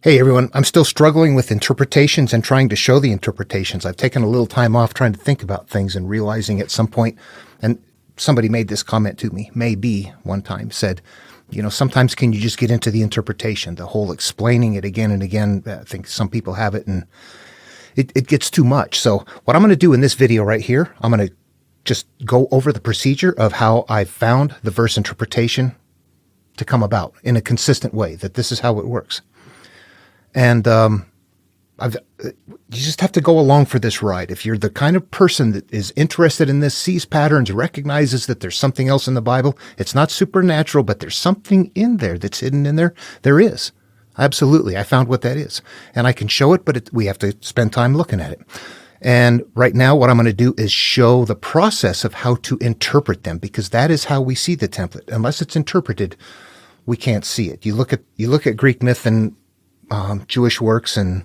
Hey everyone, I'm still struggling with interpretations and trying to show the interpretations. I've taken a little time off trying to think about things and realizing at some point, and somebody made this comment to me, maybe one time, said, sometimes can you just get into the interpretation, the whole explaining it again and again? I think some people have it and it gets too much. So what I'm going to do in this video right here, I'm going to just go over the procedure of how I found the verse interpretation to come about in a consistent way, that this is how it works. And you just have to go along for this ride. If you're the kind of person that is interested in this, sees patterns, recognizes that there's something else in the Bible, it's not supernatural, but there's something in there that's hidden in there. There is. Absolutely. I found what that is. And I can show it, but we have to spend time looking at it. And right now, what I'm going to do is show the process of how to interpret them, because that is how we see the template. Unless it's interpreted, we can't see it. You look at Greek myth and Jewish works and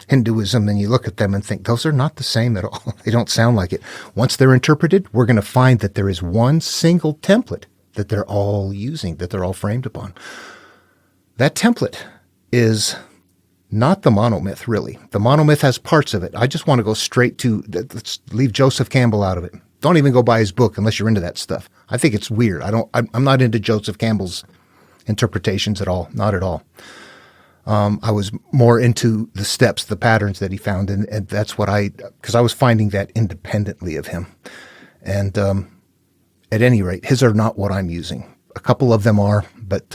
Hinduism, and you look at them and think, those are not the same at all. They don't sound like it. Once they're interpreted, we're going to find that there is one single template that they're all using, that they're all framed upon. That template is not the monomyth, really. The monomyth has parts of it. I just want to go straight to, let's leave Joseph Campbell out of it. Don't even go buy his book unless you're into that stuff. I think it's weird. I'm not into Joseph Campbell's interpretations at all. Not at all. I was more into the steps, the patterns that he found, and that's what because I was finding that independently of him. And at any rate, his are not what I'm using. A couple of them are, but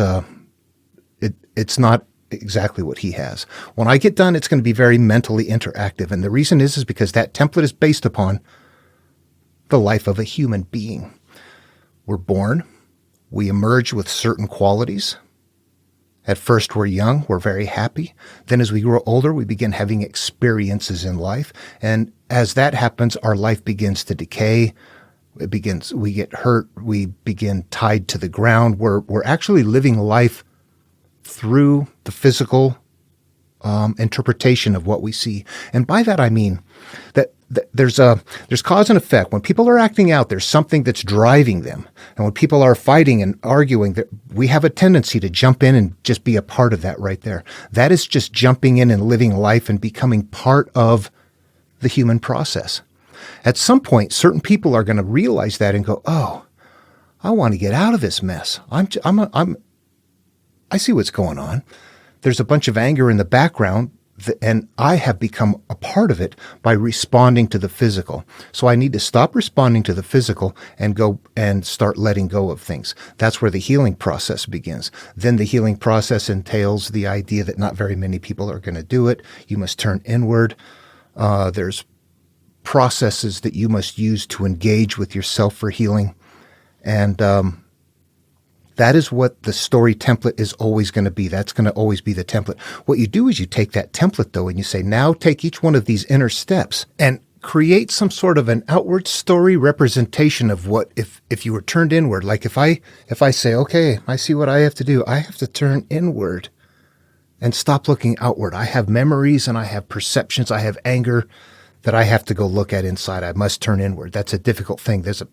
it's not exactly what he has. When I get done, it's going to be very mentally interactive, and the reason is because that template is based upon the life of a human being. We're born, we emerge with certain qualities. At first, we're young, we're very happy. Then as we grow older, we begin having experiences in life. And as that happens, our life begins to decay. We get hurt. We begin tied to the ground. We're actually living life through the physical interpretation of what we see. And by that, I mean that there's cause and effect. When people are acting out, there's something that's driving them. And when people are fighting and arguing, that we have a tendency to jump in and just be a part of that right there. That is just jumping in and living life and becoming part of the human process. At some point, certain people are going to realize that and go, "Oh, I want to get out of this mess. I see what's going on. There's a bunch of anger in the background, and I have become a part of it by responding to the physical. So I need to stop responding to the physical and go and start letting go of things." That's where the healing process begins. Then the healing process entails the idea that not very many people are going to do it. You must turn inward. There's processes that you must use to engage with yourself for healing. And that is what the story template is always going to be. That's going to always be the template. What you do is you take that template, though, and you say, now take each one of these inner steps and create some sort of an outward story representation of what if you were turned inward. Like if I say, okay, I see what I have to do. I have to turn inward and stop looking outward. I have memories and I have perceptions. I have anger that I have to go look at inside. I must turn inward. That's a difficult thing. That's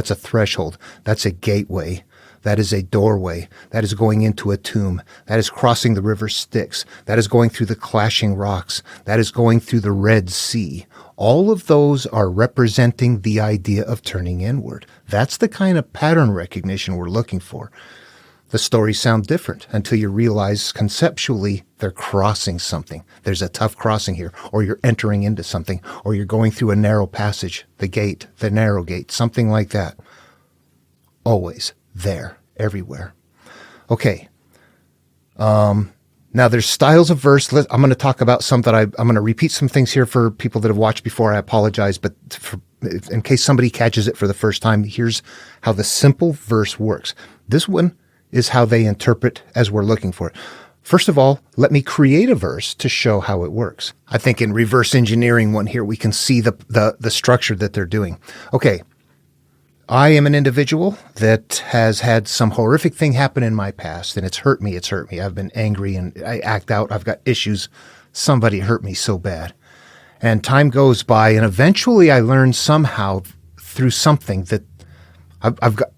a threshold. That's a gateway. That is a doorway. That is going into a tomb. That is crossing the river Styx. That is going through the clashing rocks. That is going through the Red Sea. All of those are representing the idea of turning inward. That's the kind of pattern recognition we're looking for. The stories sound different until you realize conceptually they're crossing something. There's a tough crossing here, or you're entering into something, or you're going through a narrow passage, the gate, the narrow gate, something like that. Always. There, everywhere. Okay. Now there's styles of verse. I'm going to talk about some that I'm going to repeat some things here for people that have watched before. I apologize, but in case somebody catches it for the first time, here's how the simple verse works. This one is how they interpret as we're looking for it. First of all, let me create a verse to show how it works. I think in reverse engineering one here, we can see the structure that they're doing. Okay. I am an individual that has had some horrific thing happen in my past, and it's hurt me. I've been angry and I act out. I've got issues. Somebody hurt me so bad. And time goes by, and eventually I learn somehow through something that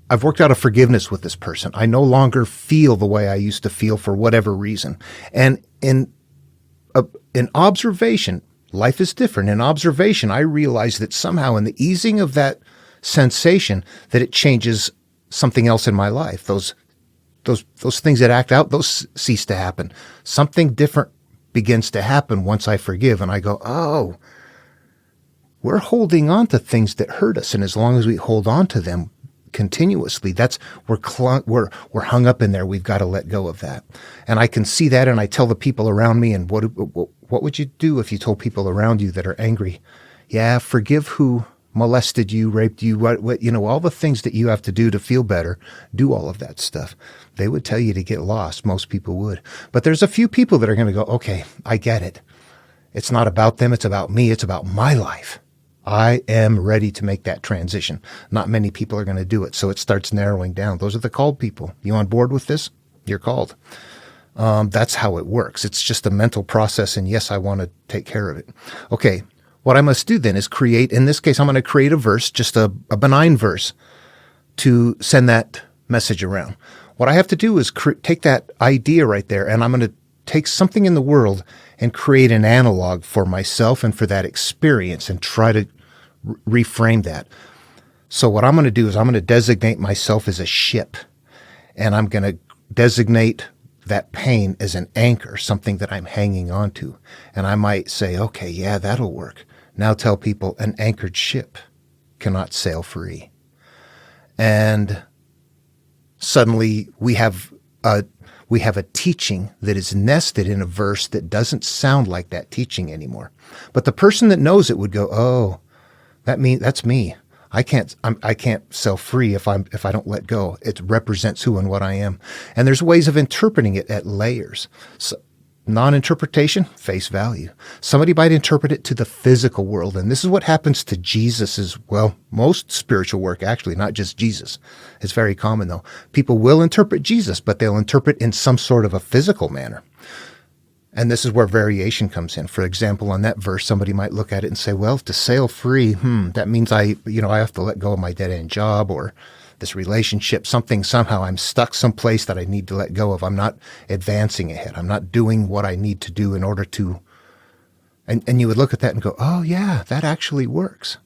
I've worked out a forgiveness with this person. I no longer feel the way I used to feel for whatever reason. And in in observation, life is different. In observation, I realize that somehow in the easing of that sensation, that it changes something else in my life. Those things that act out, those cease to happen. Something different begins to happen once I forgive, and I go, oh, we're holding on to things that hurt us, and as long as we hold on to them continuously, we're hung up in there. We've got to let go of that. And I can see that, and I tell the people around me, and what would you do if you told people around you that are angry? Yeah, forgive who molested you, raped you, all the things that you have to do to feel better. Do all of that stuff. They would tell you to get lost. Most people would. But there's a few people that are going to go, okay, I get it. It's not about them. It's about me. It's about my life. I am ready to make that transition. Not many people are going to do it. So it starts narrowing down. Those are the called people. You on board with this? You're called. That's how it works. It's just a mental process. And yes, I want to take care of it. Okay. What I must do then is create, in this case, I'm going to create a verse, just a benign verse, to send that message around. What I have to do is take that idea right there, and I'm going to take something in the world and create an analog for myself and for that experience and try to reframe that. So what I'm going to do is I'm going to designate myself as a ship, and I'm going to designate that pain as an anchor, something that I'm hanging on to. And I might say, okay, yeah, that'll work. Now tell people an anchored ship cannot sail free. And suddenly we have a teaching that is nested in a verse that doesn't sound like that teaching anymore. But the person that knows it would go, oh, that's me. I can't sail free if I don't let go. It represents who and what I am. And there's ways of interpreting it at layers. So, non-interpretation, face value. Somebody might interpret it to the physical world. And this is what happens to Jesus's, most spiritual work, actually, not just Jesus. It's very common, though. People will interpret Jesus, but they'll interpret in some sort of a physical manner. And this is where variation comes in. For example, on that verse, somebody might look at it and say, well, to sail free, that means I have to let go of my dead-end job or this relationship, somehow I'm stuck someplace that I need to let go of. I'm not advancing ahead. I'm not doing what I need to do in order to, and you would look at that and go, oh yeah, that actually works.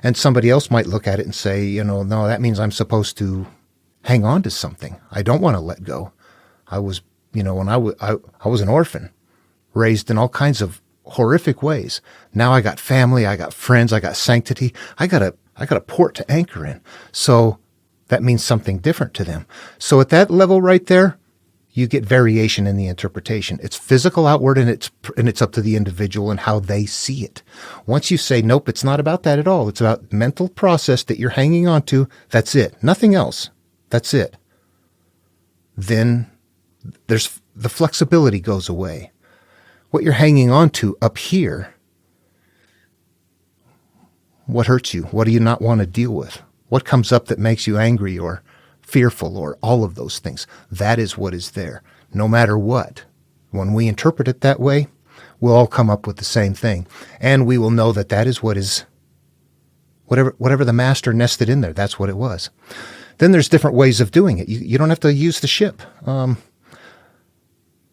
And somebody else might look at it and say, no, that means I'm supposed to hang on to something. I don't want to let go. I was, when I was an orphan, raised in all kinds of horrific ways. Now I got family, I got friends, I got sanctity. I got a port to anchor in. So that means something different to them. So at that level right there, you get variation in the interpretation. It's physical outward, and it's up to the individual and how they see it. Once you say, nope, it's not about that at all. It's about mental process that you're hanging on to. That's it. Nothing else. That's it. Then there's the flexibility goes away. What you're hanging on to up here, what hurts you? What do you not want to deal with? What comes up that makes you angry or fearful or all of those things? That is what is there, no matter what. When we interpret it that way, we'll all come up with the same thing. And we will know that is what is, whatever the master nested in there, that's what it was. Then there's different ways of doing it. You don't have to use the ship.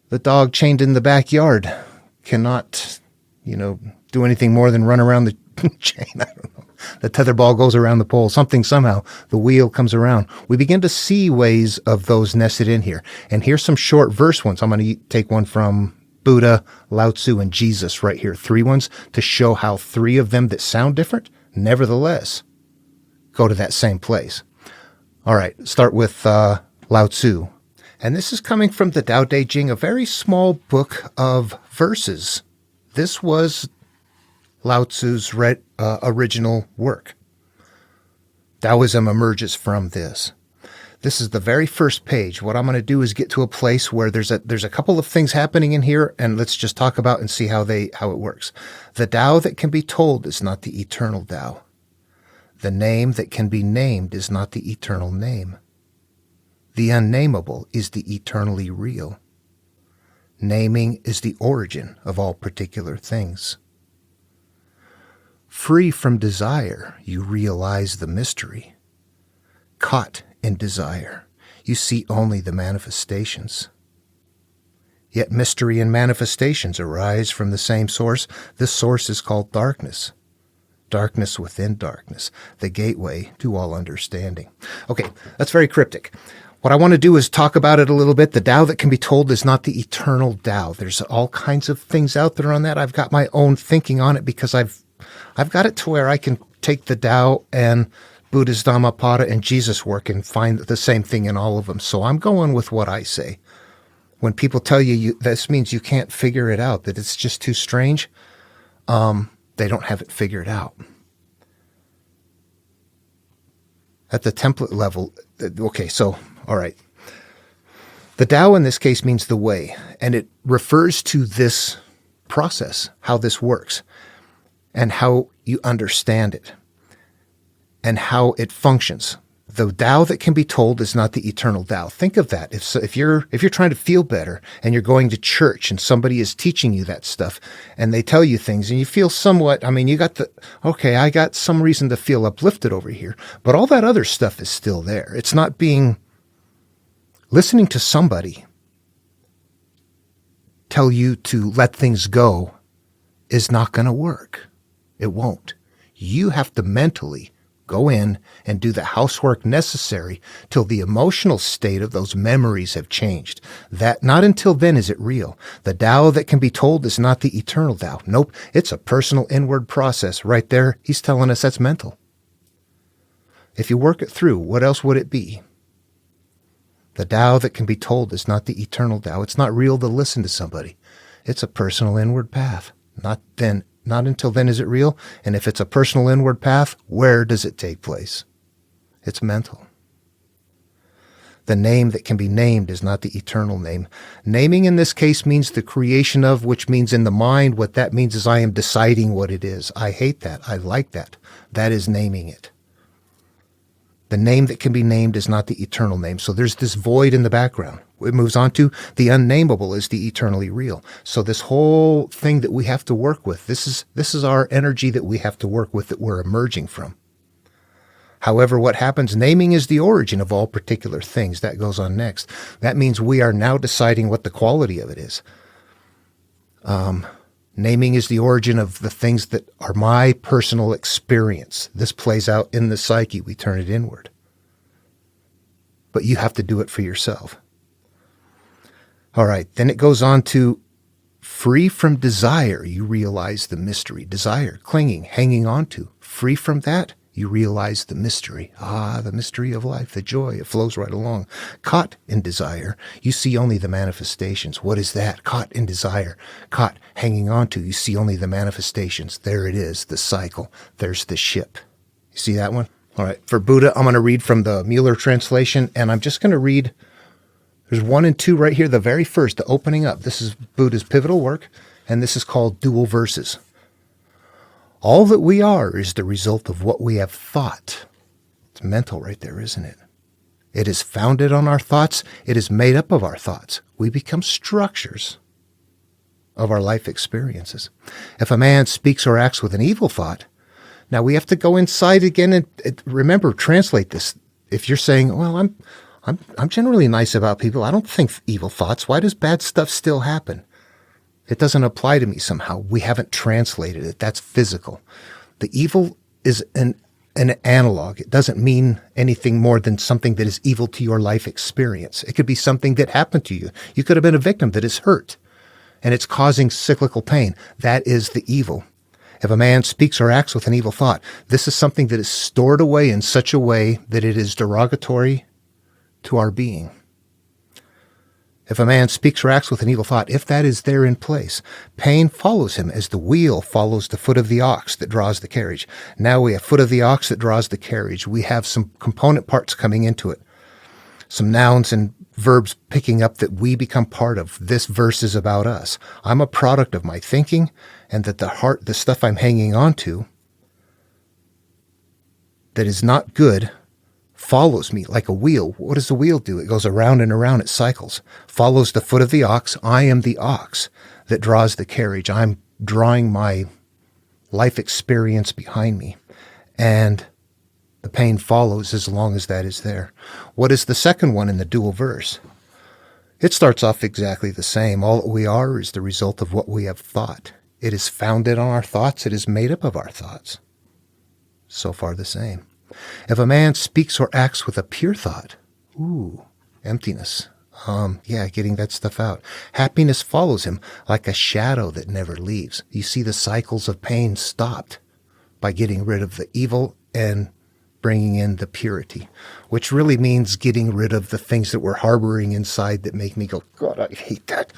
The dog chained in the backyard cannot, do anything more than run around the chain. I don't know. The tetherball goes around the pole. Somehow, the wheel comes around. We begin to see ways of those nested in here. And here's some short verse ones. I'm going to take one from Buddha, Lao Tzu, and Jesus right here. 3 ones to show how 3 of them that sound different, nevertheless, go to that same place. All right, start with Lao Tzu. And this is coming from the Tao Te Ching, a very small book of verses. This was Lao Tzu's original work. Taoism emerges from this. This is the very first page. What I'm going to do is get to a place where there's a couple of things happening in here, and let's just talk about and see how it works. The Tao that can be told is not the eternal Tao. The name that can be named is not the eternal name. The unnameable is the eternally real. Naming is the origin of all particular things. Free from desire, you realize the mystery. Caught in desire, you see only the manifestations. Yet mystery and manifestations arise from the same source. This source is called darkness. Darkness within darkness, the gateway to all understanding. Okay, that's very cryptic. What I want to do is talk about it a little bit. The Tao that can be told is not the eternal Tao. There's all kinds of things out there on that. I've got my own thinking on it because I've got it to where I can take the Tao and Buddha's Dhammapada and Jesus' work and find the same thing in all of them. So I'm going with what I say. When people tell you this means you can't figure it out, that it's just too strange, they don't have it figured out. At the template level, okay, so, all right. The Tao in this case means the way, and it refers to this process, how this works, and how you understand it, and how it functions. The Tao that can be told is not the eternal Tao. Think of that. If you're trying to feel better and you're going to church and somebody is teaching you that stuff and they tell you things and you feel somewhat, I got some reason to feel uplifted over here, but all that other stuff is still there. It's not listening to somebody tell you to let things go is not going to work. It won't. You have to mentally go in and do the housework necessary till the emotional state of those memories have changed. That not until then is it real. The Tao that can be told is not the eternal Tao. Nope, it's a personal inward process. Right there, he's telling us that's mental. If you work it through, what else would it be? The Tao that can be told is not the eternal Tao. It's not real to listen to somebody. It's a personal inward path. Not until then is it real. And if it's a personal inward path, where does it take place? It's mental. The name that can be named is not the eternal name. Naming in this case means the creation of, which means in the mind. What that means is I am deciding what it is. I hate that. I like that. That is naming it. The name that can be named is not the eternal name. So there's this void in the background. It moves on to the unnameable is the eternally real. So this whole thing that we have to work with, this is our energy that we have to work with, that we're emerging from. However, what happens, naming is the origin of all particular things. That goes on next. That means we are now deciding what the quality of it is. Naming is the origin of the things that are my personal experience. This plays out in the psyche. We turn it inward. But you have to do it for yourself. All right, then it goes on to free from desire, you realize the mystery. Desire, clinging, hanging on to. Free from that, you realize the mystery. The mystery of life, the joy, it flows right along. Caught in desire, you see only the manifestations. What is that? Caught in desire, caught, hanging on to, you see only the manifestations. There it is, the cycle. There's the ship. You see that one? All right, for Buddha, I'm going to read from the Mueller translation, and I'm just going to read, there's 1 and 2 right here, the very first, the opening up. This is Buddha's pivotal work, and this is called Dual Verses. All that we are is the result of what we have thought. It's mental right there, isn't it? It is founded on our thoughts. It is made up of our thoughts. We become structures of our life experiences. If a man speaks or acts with an evil thought, now we have to go inside again and remember, translate this. If you're saying, well, I'm generally nice about people. I don't think evil thoughts. Why does bad stuff still happen? It doesn't apply to me somehow. We haven't translated it. That's physical. The evil is an analog. It doesn't mean anything more than something that is evil to your life experience. It could be something that happened to you. You could have been a victim that is hurt, and it's causing cyclical pain. That is the evil. If a man speaks or acts with an evil thought, this is something that is stored away in such a way that it is derogatory to our being. If a man speaks or acts with an evil thought, if that is there in place, pain follows him as the wheel follows the foot of the ox that draws the carriage. Now we have foot of the ox that draws the carriage. We have some component parts coming into it, some nouns and verbs picking up that we become part of. This verse is about us. I'm a product of my thinking, and that the stuff I'm hanging on to that is not good follows me like a wheel. What does the wheel do? It goes around and around. It cycles. Follows the foot of the ox. I am the ox that draws the carriage. I'm drawing my life experience behind me. And the pain follows as long as that is there. What is the second one in the dual verse? It starts off exactly the same. All that we are is the result of what we have thought. It is founded on our thoughts. It is made up of our thoughts. So far the same. If a man speaks or acts with a pure thought, emptiness. Getting that stuff out. Happiness follows him like a shadow that never leaves. You see the cycles of pain stopped by getting rid of the evil and bringing in the purity, which really means getting rid of the things that we're harboring inside that make me go, God, I hate that.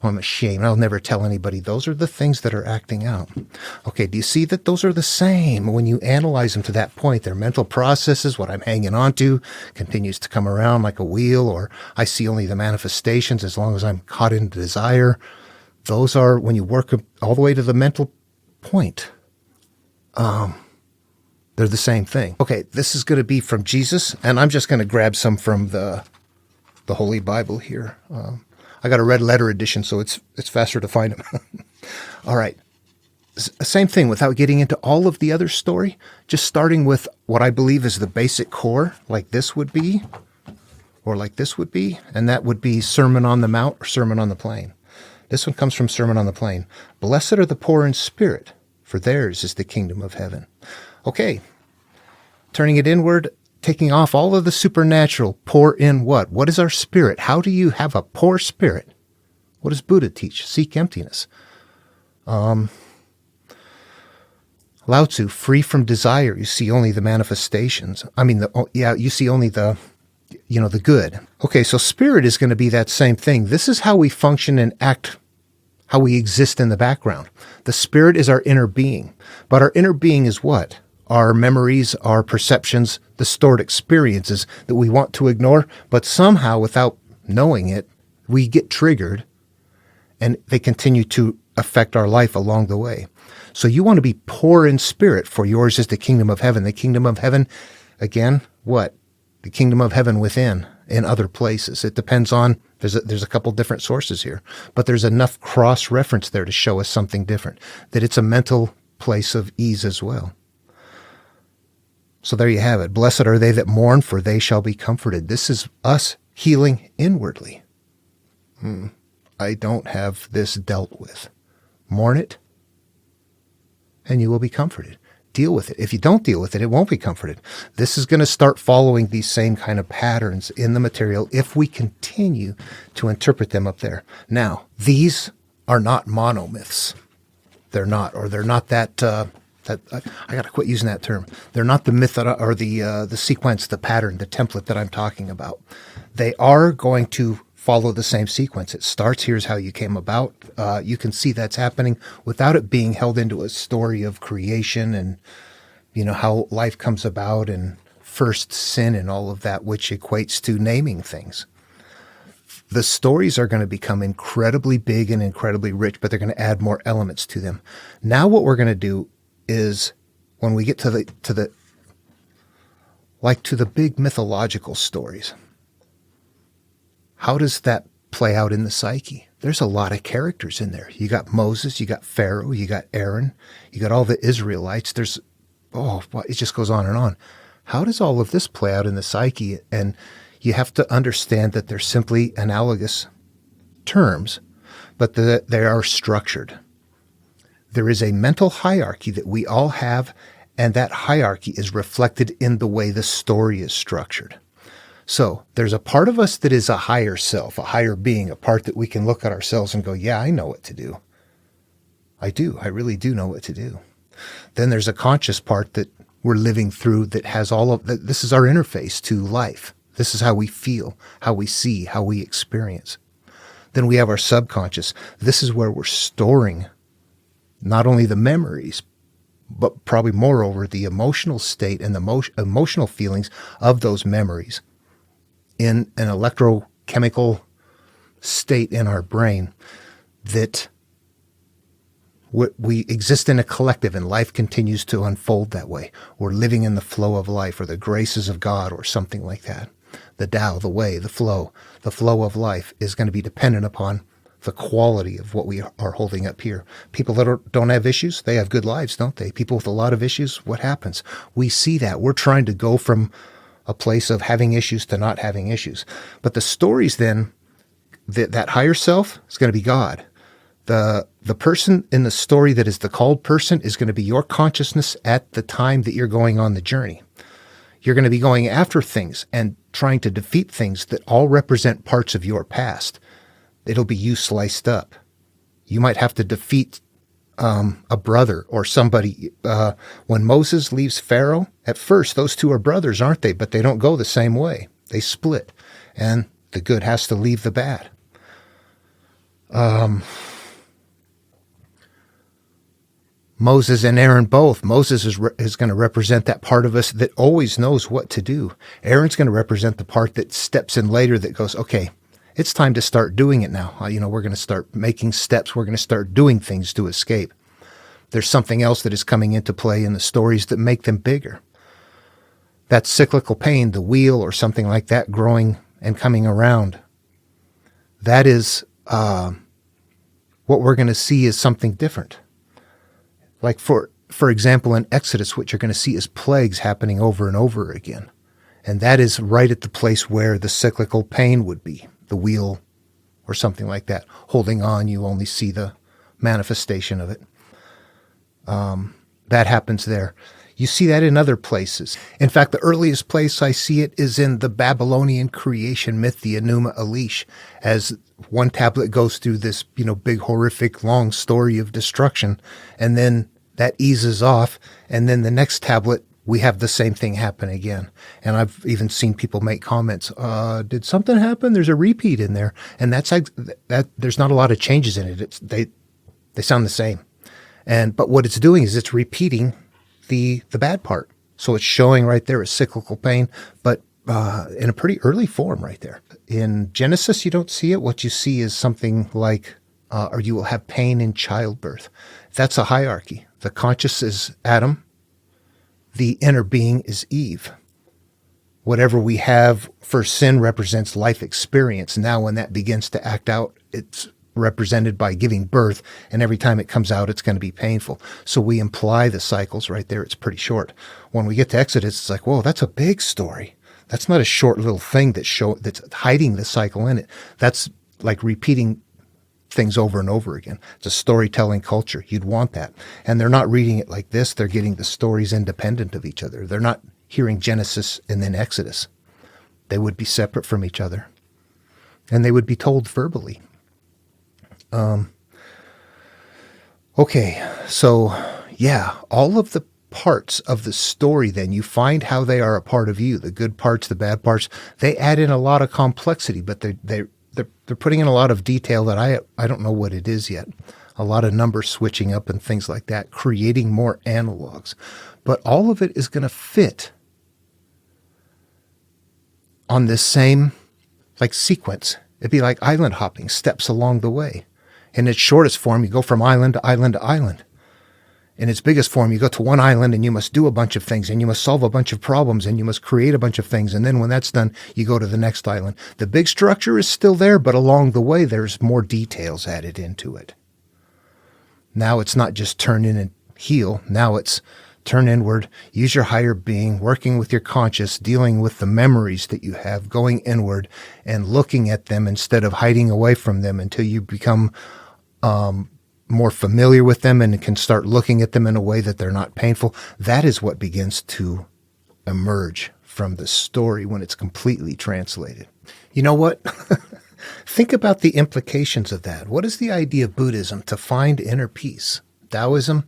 I'm ashamed. I'll never tell anybody. Those are the things that are acting out. Okay, do you see that those are the same? When you analyze them to that point, their mental processes, what I'm hanging on to, continues to come around like a wheel, or I see only the manifestations as long as I'm caught in desire. Those are, when you work all the way to the mental point, they're the same thing. Okay, this is going to be from Jesus, and I'm just going to grab some from the Holy Bible here. I got a red letter edition, so it's faster to find them. All right. Same thing without getting into all of the other story, just starting with what I believe is the basic core, like this would be, or like this would be, and that would be Sermon on the Mount or Sermon on the Plain. This one comes from Sermon on the Plain. Blessed are the poor in spirit, for theirs is the kingdom of heaven. Okay. Turning it inward, taking off all of the supernatural, pour in what? What is our spirit? How do you have a poor spirit? What does Buddha teach? Seek emptiness. Lao Tzu, free from desire, you see only the manifestations. You see only the good. Okay, so spirit is going to be that same thing. This is how we function and act, how we exist in the background. The spirit is our inner being. But our inner being is what? Our memories, our perceptions, the stored experiences that we want to ignore, but somehow without knowing it, we get triggered and they continue to affect our life along the way. So you want to be poor in spirit, for yours is the kingdom of heaven. The kingdom of heaven, again, what? The kingdom of heaven within, in other places. It depends on, there's a couple different sources here, but there's enough cross-reference there to show us something different, that it's a mental place of ease as well. So there you have it. Blessed are they that mourn, for they shall be comforted. This is us healing inwardly. I don't have this dealt with. Mourn it, and you will be comforted. Deal with it. If you don't deal with it, it won't be comforted. This is going to start following these same kind of patterns in the material if we continue to interpret them up there. Now, these are not monomyths. They're not, or they're not that... I got to quit using that term. They're not the myth or the sequence, the pattern, the template that I'm talking about. They are going to follow the same sequence. It starts, here's how you came about. You can see that's happening without it being held into a story of creation and, how life comes about and first sin and all of that, which equates to naming things. The stories are going to become incredibly big and incredibly rich, but they're going to add more elements to them. Now what we're going to do is when we get to the big mythological stories, how does that play out in the psyche? There's a lot of characters in there. You got Moses, you got Pharaoh, you got Aaron, you got all the Israelites. It just goes on and on. How does all of this play out in the psyche? And you have to understand that they're simply analogous terms, but they are structured. There is a mental hierarchy that we all have, and that hierarchy is reflected in the way the story is structured. So there's a part of us that is a higher self, a higher being, a part that we can look at ourselves and go, yeah, I know what to do. I do. I really do know what to do. Then there's a conscious part that we're living through that has all of that. This is our interface to life. This is how we feel, how we see, how we experience. Then we have our subconscious. This is where we're storing not only the memories, but probably moreover the emotional state and the emotional feelings of those memories in an electrochemical state in our brain that we exist in a collective and life continues to unfold that way. We're living in the flow of life or the graces of God or something like that. The Tao, the way, the flow of life is going to be dependent upon the quality of what we are holding up here. People that don't have issues, they have good lives, don't they? People with a lot of issues, what happens? We see that. We're trying to go from a place of having issues to not having issues. But the stories then that higher self is going to be God. The person in the story that is the called person is going to be your consciousness at the time that you're going on the journey. You're going to be going after things and trying to defeat things that all represent parts of your past. It'll be you sliced up. You might have to defeat a brother or somebody. When Moses leaves Pharaoh, at first those two are brothers, aren't they? But they don't go the same way. They split, and the good has to leave the bad. Moses and Aaron both. Moses is going to represent that part of us that always knows what to do. Aaron's going to represent the part that steps in later that goes, okay, it's time to start doing it now. We're going to start making steps. We're going to start doing things to escape. There's something else that is coming into play in the stories that make them bigger. That cyclical pain, the wheel or something like that growing and coming around, that is what we're going to see is something different. Like for example, in Exodus, what you're going to see is plagues happening over and over again. And that is right at the place where the cyclical pain would be, the wheel or something like that. Holding on, you only see the manifestation of it. That happens there. You see that in other places. In fact, the earliest place I see it is in the Babylonian creation myth, the Enuma Elish, as one tablet goes through this, big, horrific, long story of destruction, and then that eases off, and then the next tablet, we have the same thing happen again. And I've even seen people make comments, did something happen? There's a repeat in there. And that's that. There's not a lot of changes in it. They sound the same. But what it's doing is it's repeating the bad part. So it's showing right there a cyclical pain, but in a pretty early form right there. In Genesis, you don't see it. What you see is something like, or you will have pain in childbirth. That's a hierarchy. The conscious is Adam. The inner being is Eve. Whatever we have for sin represents life experience. Now when that begins to act out, it's represented by giving birth, and every time it comes out, it's going to be painful. So we imply the cycles right there. It's pretty short. When we get to Exodus, it's like, whoa, that's a big story. That's not a short little thing that's hiding the cycle in it. That's like repeating things over and over again. It's a storytelling culture. You'd want that. And they're not reading it like this. They're getting the stories independent of each other. They're not hearing Genesis and then Exodus. They would be separate from each other. And they would be told verbally. Okay, so yeah, all of the parts of the story, then you find how they are a part of you, the good parts, the bad parts. They add in a lot of complexity, but they're putting in a lot of detail that I don't know what it is yet. A lot of number switching up and things like that, creating more analogs. But all of it is going to fit on this same sequence. It'd be like island hopping, steps along the way. In its shortest form, you go from island to island to island. In its biggest form, you go to one island and you must do a bunch of things and you must solve a bunch of problems and you must create a bunch of things. And then when that's done, you go to the next island. The big structure is still there, but along the way, there's more details added into it. Now it's not just turn in and heal. Now it's turn inward, use your higher being, working with your conscious, dealing with the memories that you have, going inward and looking at them instead of hiding away from them until you become more familiar with them and can start looking at them in a way that they're not painful. That is what begins to emerge from the story when it's completely translated. You know what? Think about the implications of that. What is the idea of Buddhism? To find inner peace. Taoism?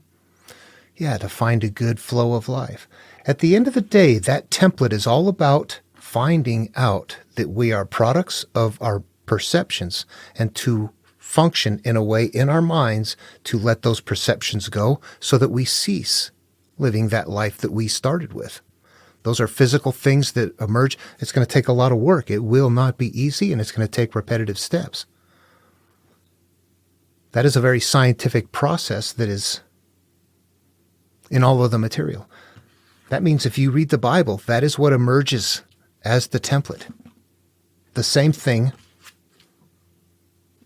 Yeah, to find a good flow of life. At the end of the day, that template is all about finding out that we are products of our perceptions and to function in a way in our minds to let those perceptions go so that we cease living that life that we started with. Those are physical things that emerge. It's going to take a lot of work. It will not be easy, and it's going to take repetitive steps. That is a very scientific process that is in all of the material. That means if you read the Bible, that is what emerges as the template. The same thing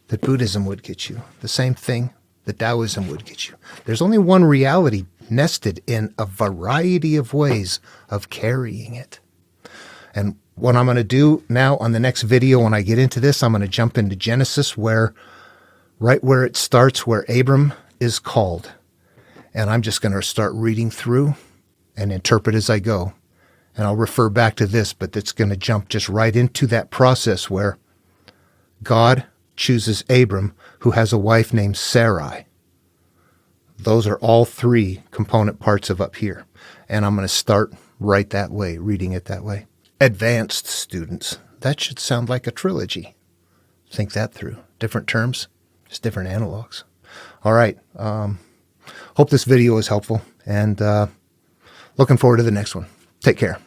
that Buddhism would get you. The same thing that Taoism would get you. There's only one reality nested in a variety of ways of carrying it. And What I'm going to do now on the next video, when I get into this, I'm going to jump into Genesis, right where it starts, where Abram is called. And I'm just going to start reading through and interpret as I go. And I'll refer back to this, but it's going to jump just right into that process where God chooses Abram, who has a wife named Sarai. Those are all three component parts of up here. And I'm going to start right that way, reading it that way. Advanced students. That should sound like a trilogy. Think that through. Different terms, just different analogs. All right. Hope this video was helpful, and looking forward to the next one. Take care.